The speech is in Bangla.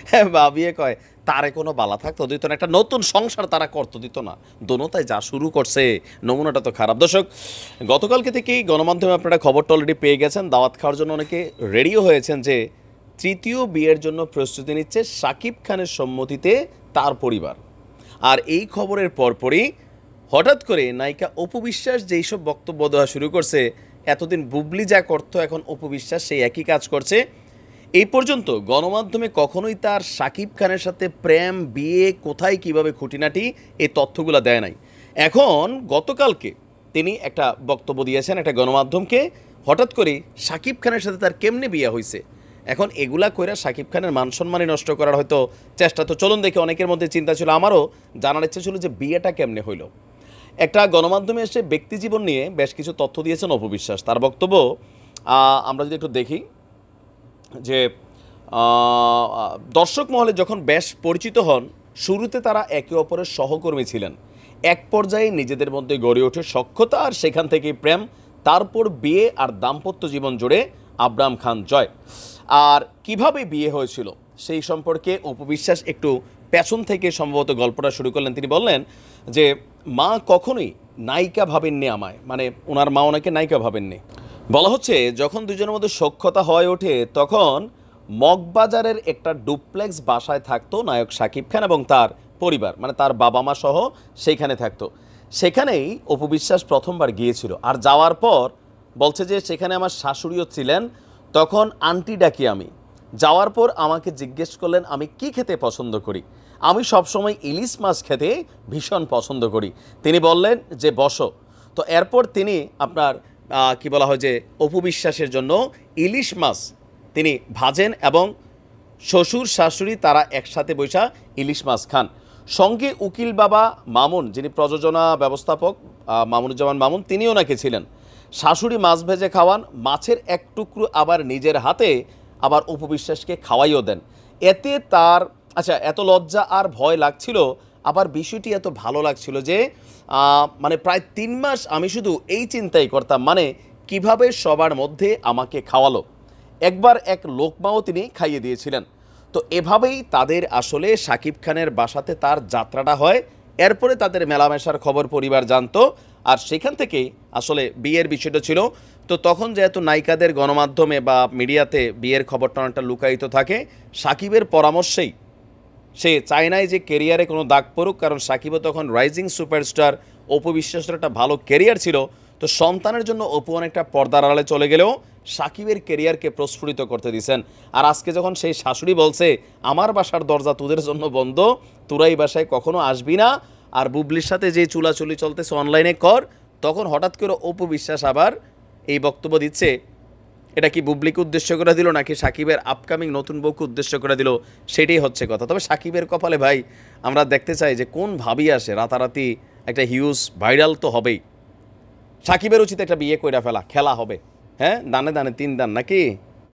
হ্যাঁ, বা বিয়ে কয় তারে কোনো বালা থাকতো দিত না, একটা নতুন সংসার তারা করতো দিত না। দোনোটাই যা শুরু করছে, নমুনাটা তো খারাপ। দর্শক, গতকালকে থেকেই গণমাধ্যমে আপনারা খবরটা অলরেডি পেয়ে গেছেন, দাওয়াত খাওয়ার জন্য অনেকে রেডিও হয়েছেন যে তৃতীয় বিয়ের জন্য প্রস্তুতি নিচ্ছে শাকিব খানের সম্মতিতে তার পরিবার। আর এই খবরের পরপরই হঠাৎ করে নায়িকা অপু বিশ্বাস যেই সব বক্তব্য দেওয়া শুরু করছে, এতদিন বুবলি যা করতো এখন অপু বিশ্বাস সেই একই কাজ করছে। এই পর্যন্ত গণমাধ্যমে কখনোই তার শাকিব খানের সাথে প্রেম, বিয়ে, কোথায় কিভাবে খুঁটিনাটি এই তথ্যগুলো দেয় নাই। এখন গতকালকে তিনি একটা বক্তব্য দিয়েছেন একটা গণমাধ্যমকে, হঠাৎ করে শাকিব খানের সাথে তার কেমনে বিয়ে হয়েছে। এখন এগুলা কইরা শাকিব খানের মান সম্মানই নষ্ট করার হয়তো চেষ্টা। তো চলুন দেখে, অনেকের মধ্যে চিন্তা ছিল, আমারও জানার ইচ্ছে ছিল যে বিয়েটা কেমনে হইল। একটা গণমাধ্যমে এসে ব্যক্তিজীবন নিয়ে বেশ কিছু তথ্য দিয়েছেন অপু বিশ্বাস। তার বক্তব্য আমরা যদি একটু দেখি যে দর্শক মহলে যখন বেশ পরিচিত হন, শুরুতে তারা একে অপরের সহকর্মী ছিলেন। এক পর্যায়ে নিজেদের মধ্যে গড়ে ওঠে সখ্যতা, আর সেখান থেকেই প্রেম, তারপর বিয়ে আর দাম্পত্য জীবন জুড়ে আব্রাম খান জয়। আর কিভাবে বিয়ে হয়েছিল সেই সম্পর্কে অপু বিশ্বাস একটু পেছন থেকে সম্ভবত গল্পটা শুরু করলেন। তিনি বললেন যে মা কখনোই নায়িকা ভাবেননি আমায়, মানে ওনার মা ওনাকে নায়িকা ভাবেননি। বলা হচ্ছে যখন দুজনের মধ্যে সখ্যতা হয়ে ওঠে তখন মগবাজারের একটা ডুপ্লেক্স বাসায় থাকতো নায়ক শাকিব খান এবং তার পরিবার, মানে তার বাবা মা সহ সেইখানে থাকতো। সেখানেই অপু বিশ্বাস প্রথমবার গিয়েছিল। আর যাওয়ার পর বলছে যে সেখানে আমার শাশুড়িও ছিলেন, তখন আন্টি ডাকি আমি। যাওয়ার পর আমাকে জিজ্ঞেস করলেন আমি কি খেতে পছন্দ করি। আমি সবসময় ইলিশ মাছ খেতে ভীষণ পছন্দ করি। তিনি বললেন যে বসো। তো এরপর তিনি আপনার কি বলা হয় যে অপু বিশ্বাসের জন্য ইলিশ মাছ তিনি ভাজেন এবং শ্বশুর শাশুড়ি তারা একসাথে বৈশা ইলিশ মাছ খান। সঙ্গে উকিল বাবা মামুন, যিনি প্রযোজনা ব্যবস্থাপক মামুনুজ্জামান মামুন, তিনিও নাকি ছিলেন। শাশুড়ি মাছ ভেজে খাওয়ান, মাছের এক টুকরো আবার নিজের হাতে আবার অপু বিশ্বাসকে খাওয়াইও দেন। এতে তার এত লজ্জা আর ভয় লাগছিল, আবার বিষয়টি এত ভালো লাগছিল যে মানে প্রায় ৩ মাস আমি শুধু এই চিন্তাই করতাম, মানে কিভাবে সবার মধ্যে আমাকে খাওয়ালো। একবার এক লোকমাও তিনি খাইয়ে দিয়েছিলেন। তো এভাবেই তাদের আসলে শাকিব খানের বাসাতে তার যাত্রাটা হয়। এরপরে তাদের মেলামেশার খবর পরিবার জানতো, আর সেখান থেকেই আসলে বিয়ের বিষয়টা ছিল। তো তখন যেহেতু নায়িকাদের গণমাধ্যমে বা মিডিয়াতে বিয়ের খবরটা অনেকটা লুকায়িত থাকে, সাকিবের পরামর্শেই সে চায় নাই যে কেরিয়ারে কোনো দাগ পড়ুক, কারণ সাকিবও তখন রাইজিং সুপারস্টার, অপু বিশ্বাসের একটা ভালো কেরিয়ার ছিল। তো সন্তানের জন্য অপু অনেকটা পর্দার আড়ালে চলে গেলেও সাকিবের কেরিয়ারকে প্রস্ফুটিত করতে দিয়েছেন। আর আজকে যখন সেই শাশুড়ি বলছে আমার বাসার দরজা তোদের জন্য বন্ধ, তোরা এই বাসায় কখনো আসবি না, আর বুবলির সাথে যে চুলাচুলি চলতেছে অনলাইনে কর, তখন হঠাৎ করে অপু বিশ্বাস আবার এই বক্তব্য দিচ্ছে। এটা কি বুবলিকে উদ্দেশ্য করে দিল নাকি সাকিবের আপকামিং নতুন বউকে উদ্দেশ্য করে দিল, সেটাই হচ্ছে কথা। তবে সাকিবের কপালে ভাই আমরা দেখতে চাই যে কোন ভাবি আসে রাতারাতি একটা হিউজ ভাইরাল তো হবেই। সাকিবের উচিত একটা বিয়ে কইরা ফেলা, খেলা হবে। হ্যাঁ, দানে দানে 3 দান নাকি।